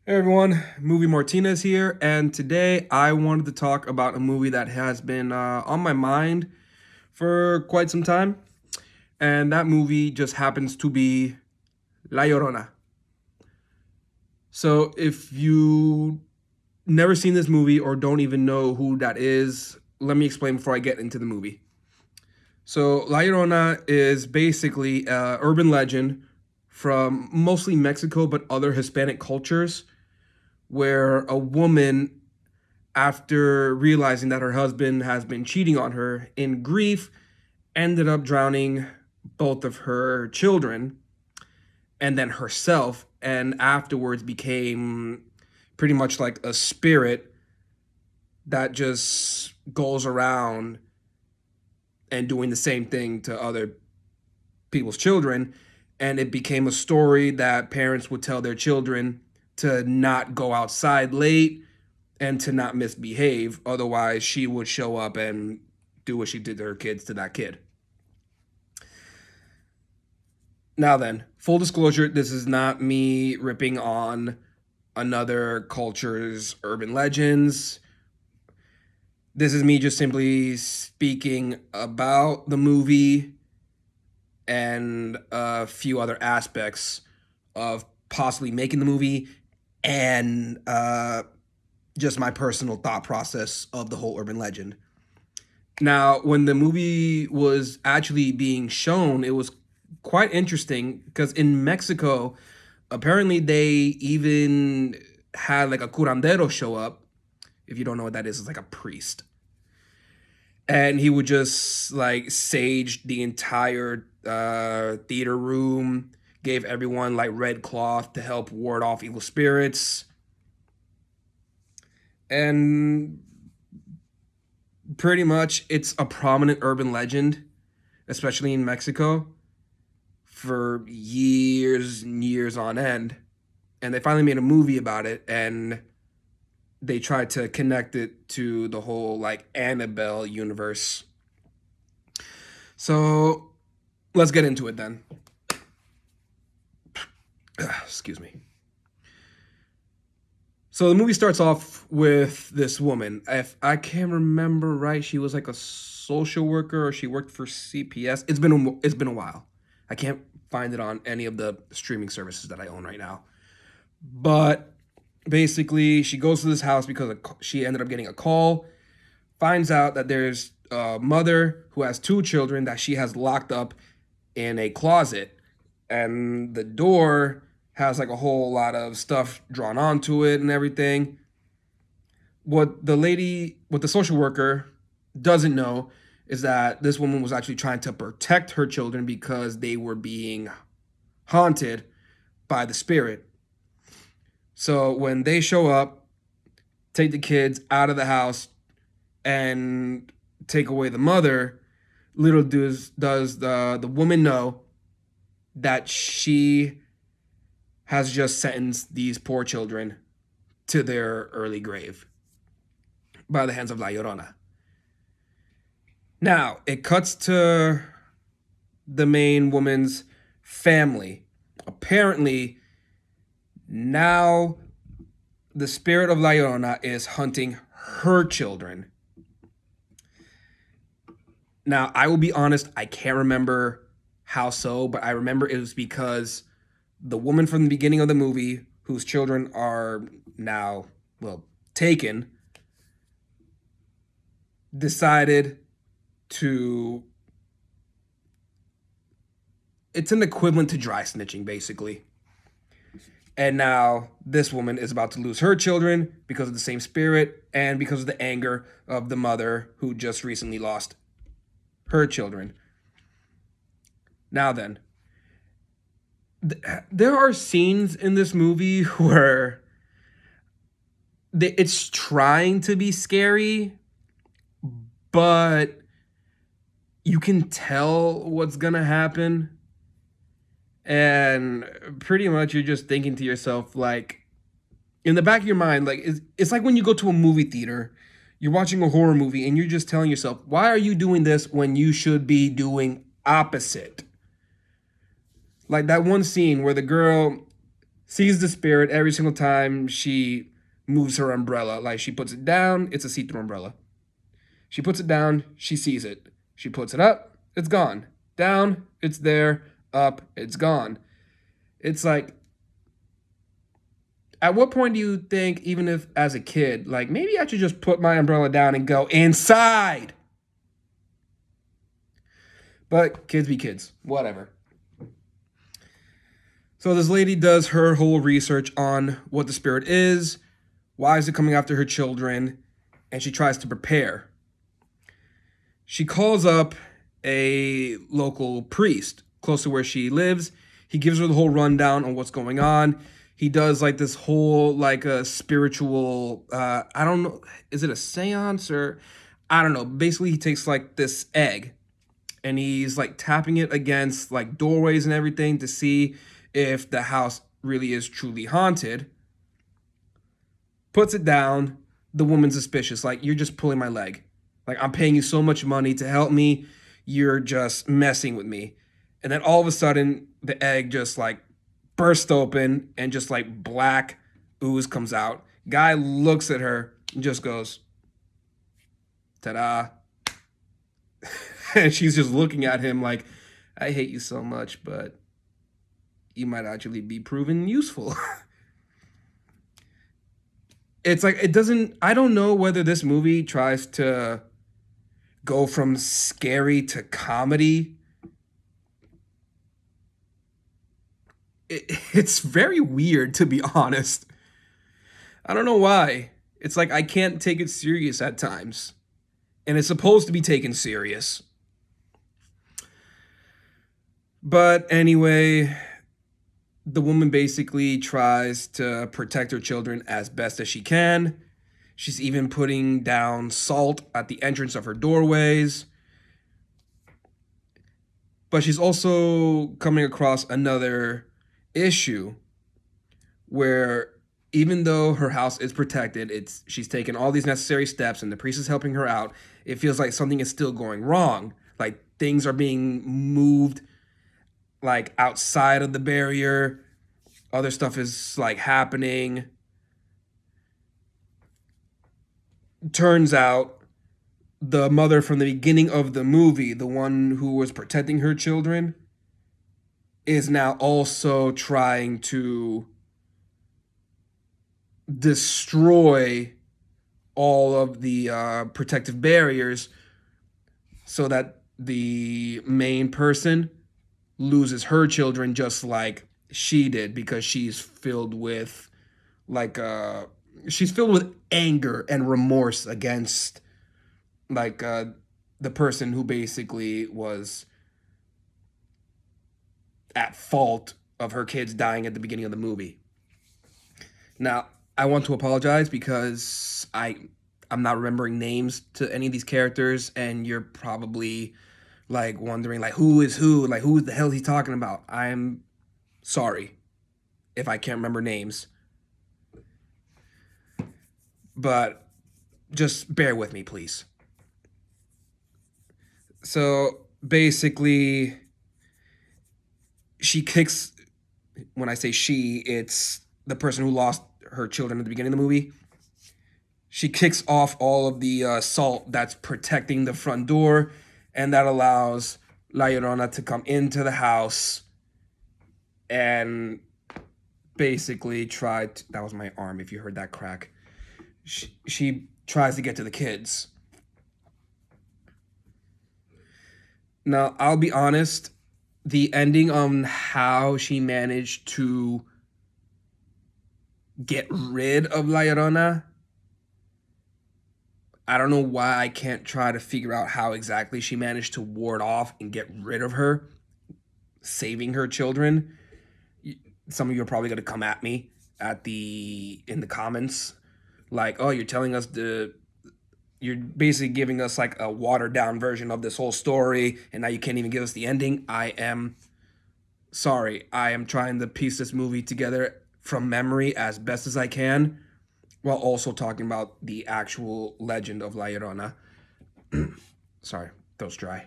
Hey everyone, Movie Martinez here, and today I wanted to talk about a movie that has been on my mind for quite some time, and that movie just happens to be La Llorona. So if you never seen this movie or don't even know who that is, let me explain before I get into the movie. So La Llorona is basically an urban legend from mostly Mexico but other Hispanic cultures where a woman, after realizing that her husband has been cheating on her, in grief, ended up drowning both of her children and then herself, and afterwards became pretty much like a spirit that just goes around and doing the same thing to other people's children. And it became a story that parents would tell their children to not go outside late and to not misbehave. Otherwise, she would show up and do what she did to her kids to that kid. Now, then, full disclosure, this is not me ripping on another culture's urban legends. This is me just simply speaking about the movie and a few other aspects of possibly making the movie and just my personal thought process of the whole urban legend. Now, when the movie was actually being shown, it was quite interesting because in Mexico, apparently they even had like a curandero show up. If you don't know what that is, it's like a priest. And he would just like sage the entire theater room, gave everyone like red cloth to help ward off evil spirits. And pretty much it's a prominent urban legend, especially in Mexico, for years and years on end. And they finally made a movie about it, and they tried to connect it to the whole like Annabelle universe. So let's get into it then. Excuse me. So the movie starts off with this woman. If I can remember right, she was like a social worker or she worked for CPS. It's been a while. I can't find it on any of the streaming services that I own right now. But basically, she goes to this house because she ended up getting a call, finds out that there's a mother who has two children that she has locked up in a closet, and the door has like a whole lot of stuff drawn onto it and everything. What the social worker doesn't know is that this woman was actually trying to protect her children because they were being haunted by the spirit. So when they show up, take the kids out of the house and take away the mother, little does the woman know that she has just sentenced these poor children to their early grave by the hands of La Llorona. Now, it cuts to the main woman's family. Apparently, now the spirit of La Llorona is hunting her children. Now, I will be honest, I can't remember how so, but I remember it was because the woman from the beginning of the movie, whose children are now, well, taken, decided to. It's an equivalent to dry snitching, basically. And now this woman is about to lose her children because of the same spirit and because of the anger of the mother who just recently lost her children. Now then, there are scenes in this movie where it's trying to be scary, but you can tell what's gonna happen. And pretty much you're just thinking to yourself, like, in the back of your mind, like, it's like when you go to a movie theater, you're watching a horror movie, and you're just telling yourself, why are you doing this when you should be doing opposite? Like that one scene where the girl sees the spirit every single time she moves her umbrella. Like she puts it down, it's a see-through umbrella. She puts it down, she sees it. She puts it up, it's gone. Down, it's there. Up, it's gone. It's like, at what point do you think, even if as a kid, like maybe I should just put my umbrella down and go inside? But kids be kids, whatever. So this lady does her whole research on what the spirit is, why is it coming after her children, and she tries to prepare. She calls up a local priest close to where she lives. He gives her the whole rundown on what's going on. He does like this whole like a spiritual I don't know, is it a seance or I don't know. Basically he takes like this egg and he's like tapping it against like doorways and everything to see if the house really is truly haunted. Puts it down. The woman's suspicious. Like, you're just pulling my leg. Like, I'm paying you so much money to help me. You're just messing with me. And then all of a sudden, the egg just like bursts open and just like black ooze comes out. Guy looks at her and just goes, ta-da. And she's just looking at him like, I hate you so much, but you might actually be proven useful. It's like, it doesn't, I don't know whether this movie tries to go from scary to comedy. It's very weird, to be honest. I don't know why. It's like I can't take it serious at times. And it's supposed to be taken serious. But anyway, the woman basically tries to protect her children as best as she can. She's even putting down salt at the entrance of her doorways. But she's also coming across another issue where even though her house is protected, she's taken all these necessary steps and the priest is helping her out, it feels like something is still going wrong. Like things are being moved like outside of the barrier. Other stuff is like happening. Turns out the mother from the beginning of the movie, the one who was protecting her children, is now also trying to destroy all of the protective barriers so that the main person loses her children just like she did, because she's filled with like she's filled with anger and remorse against like the person who basically was at fault of her kids dying at the beginning of the movie. Now, I want to apologize because I'm not remembering names to any of these characters, and you're probably like wondering like who is who, like who the hell is he talking about. I'm sorry if I can't remember names, but just bear with me, please. So basically, she kicks. When I say she, it's the person who lost her children at the beginning of the movie. She kicks off all of the salt that's protecting the front door, and that allows La Llorona to come into the house and basically try to, that was my arm if you heard that crack. She tries to get to the kids. Now, I'll be honest, the ending on how she managed to get rid of La Llorona, I don't know why I can't try to figure out how exactly she managed to ward off and get rid of her, saving her children. Some of you are probably going to come at me in the comments like, oh, you're basically giving us like a watered down version of this whole story, and now you can't even give us the ending. I am sorry. I am trying to piece this movie together from memory as best as I can, while also talking about the actual legend of La Llorona. Sorry, throat's dry.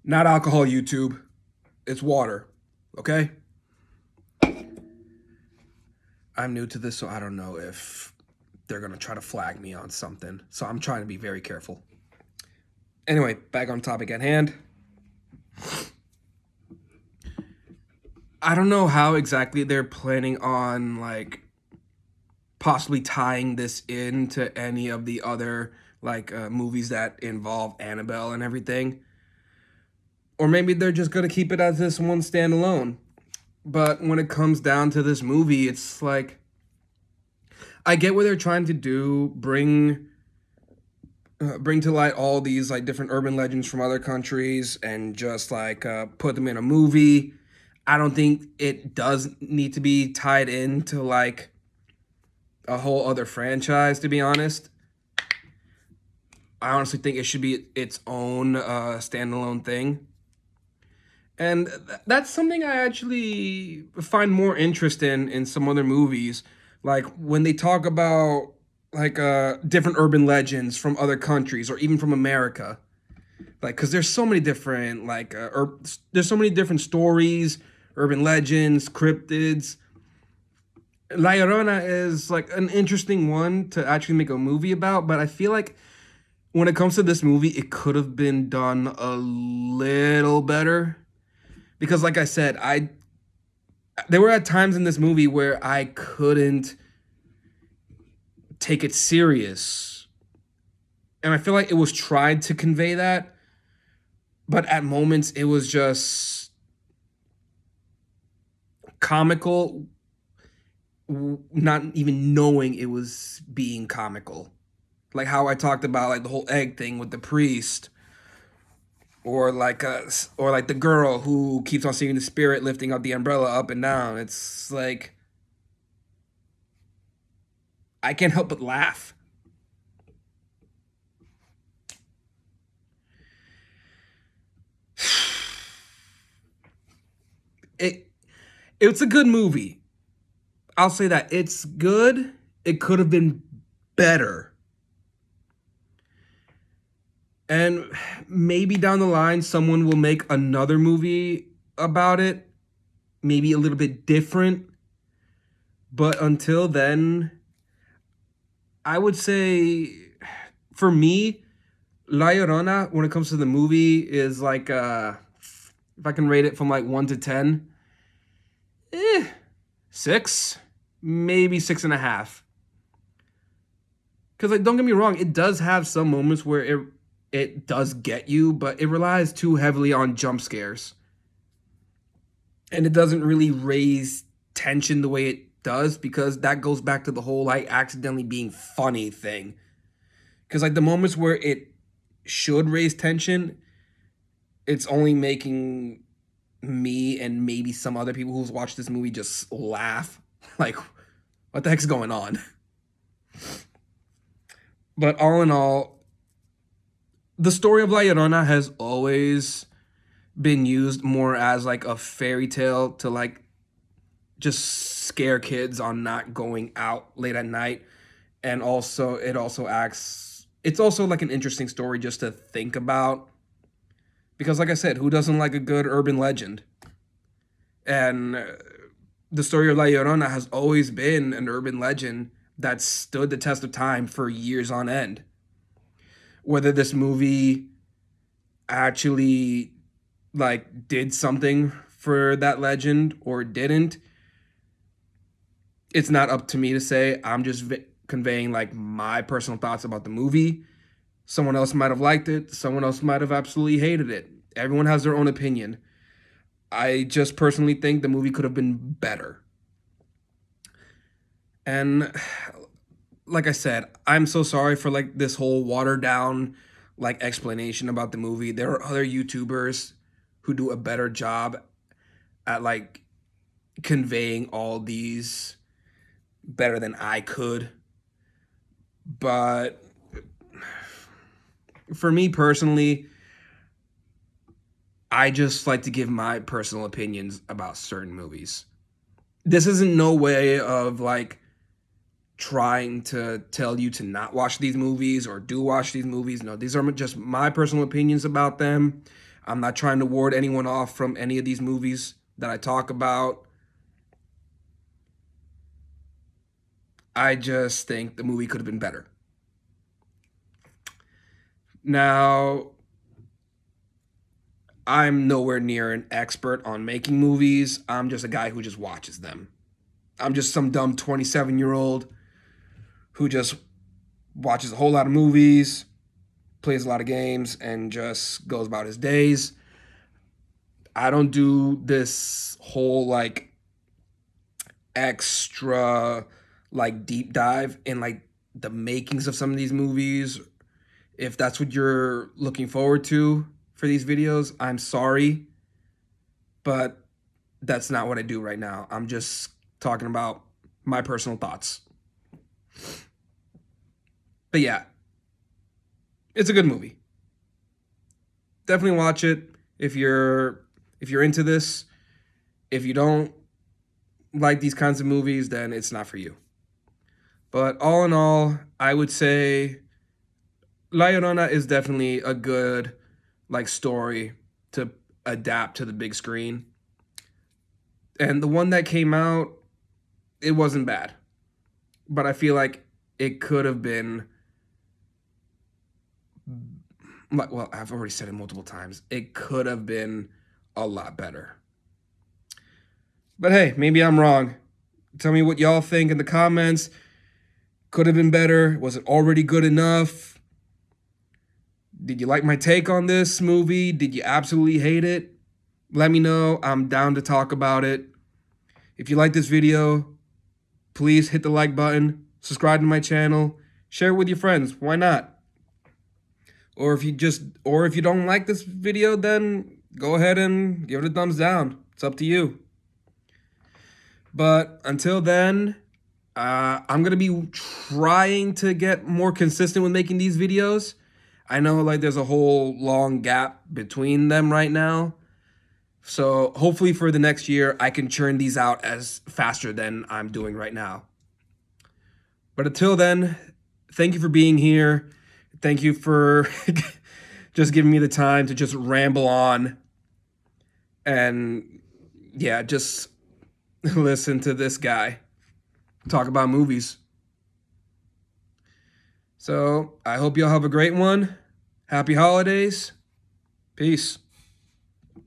Not alcohol, YouTube. It's water. Okay? I'm new to this, so I don't know if they're going to try to flag me on something. So I'm trying to be very careful. Anyway, back on topic at hand. I don't know how exactly they're planning on, like, possibly tying this into any of the other, like, movies that involve Annabelle and everything. Or maybe they're just going to keep it as this one standalone. But when it comes down to this movie, it's like, I get what they're trying to do, bring to light all these like different urban legends from other countries and just like put them in a movie. I don't think it does need to be tied into like a whole other franchise, to be honest. I honestly think it should be its own standalone thing. And that's something I actually find more interest in some other movies. Like when they talk about like different urban legends from other countries or even from America. Like, because there's so many different like there's so many different stories, urban legends, cryptids. La Llorona is like an interesting one to actually make a movie about, but I feel like when it comes to this movie, it could have been done a little better. Because like I said, I there were at times in this movie where I couldn't take it serious. And I feel like it was tried to convey that, but at moments it was just comical, not even knowing it was being comical. Like how I talked about like the whole egg thing with the priest, or like the girl who keeps on seeing the spirit lifting up the umbrella up and down. It's like I can't help but laugh. It it's a good movie. I'll say that it's good. It could have been better. And maybe down the line someone will make another movie about it, maybe a little bit different. But until then, I would say for me, La Llorona, when it comes to the movie, is like if I can rate it from like 1 to 10, eh, 6, maybe 6.5. Because like, don't get me wrong, it does have some moments where it does get you, but it relies too heavily on jump scares, and it doesn't really raise tension the way it does because that goes back to the whole like accidentally being funny thing. Because like the moments where it should raise tension, it's only making me and maybe some other people who's watched this movie just laugh. Like, what the heck's going on? But all in all, the story of La Llorona has always been used more as like a fairy tale to like just scare kids on not going out late at night. And also, it's also like an interesting story just to think about. Because, like I said, who doesn't like a good urban legend? And the story of La Llorona has always been an urban legend that stood the test of time for years on end. Whether this movie actually like did something for that legend or didn't, it's not up to me to say. I'm just conveying like my personal thoughts about the movie. Someone else might have liked it, someone else might have absolutely hated it. Everyone has their own opinion. I just personally think the movie could have been better. And like I said, I'm so sorry for like this whole watered down like explanation about the movie. There are other YouTubers who do a better job at like conveying all these better than I could. But for me personally, I just like to give my personal opinions about certain movies. This isn't no way of like trying to tell you to not watch these movies or do watch these movies. No, these are just my personal opinions about them. I'm not trying to ward anyone off from any of these movies that I talk about. I just think the movie could have been better. Now, I'm nowhere near an expert on making movies. I'm just a guy who just watches them. I'm just some dumb 27-year-old who just watches a whole lot of movies, plays a lot of games, and just goes about his days. I don't do this whole like extra like deep dive in like the makings of some of these movies. If that's what you're looking forward to for these videos, I'm sorry, but that's not what I do right now. I'm just talking about my personal thoughts. But yeah, it's a good movie. Definitely watch it if you're into this. If you don't like these kinds of movies, then it's not for you. But all in all, I would say La Llorona is definitely a good like story to adapt to the big screen. And the one that came out, it wasn't bad. But I feel like it could have been, well, I've already said it multiple times. It could have been a lot better. But hey, maybe I'm wrong. Tell me what y'all think in the comments. Could have been better. Was it already good enough? Did you like my take on this movie? Did you absolutely hate it? Let me know. I'm down to talk about it. If you like this video, please hit the like button, subscribe to my channel, share it with your friends. Why not? Or if you don't like this video, then go ahead and give it a thumbs down. It's up to you. But until then, I'm going to be trying to get more consistent with making these videos. I know like there's a whole long gap between them right now. So hopefully for the next year, I can churn these out as faster than I'm doing right now. But until then, thank you for being here. Thank you for just giving me the time to just ramble on. And yeah, just listen to this guy talk about movies. So I hope y'all have a great one. Happy holidays. Peace.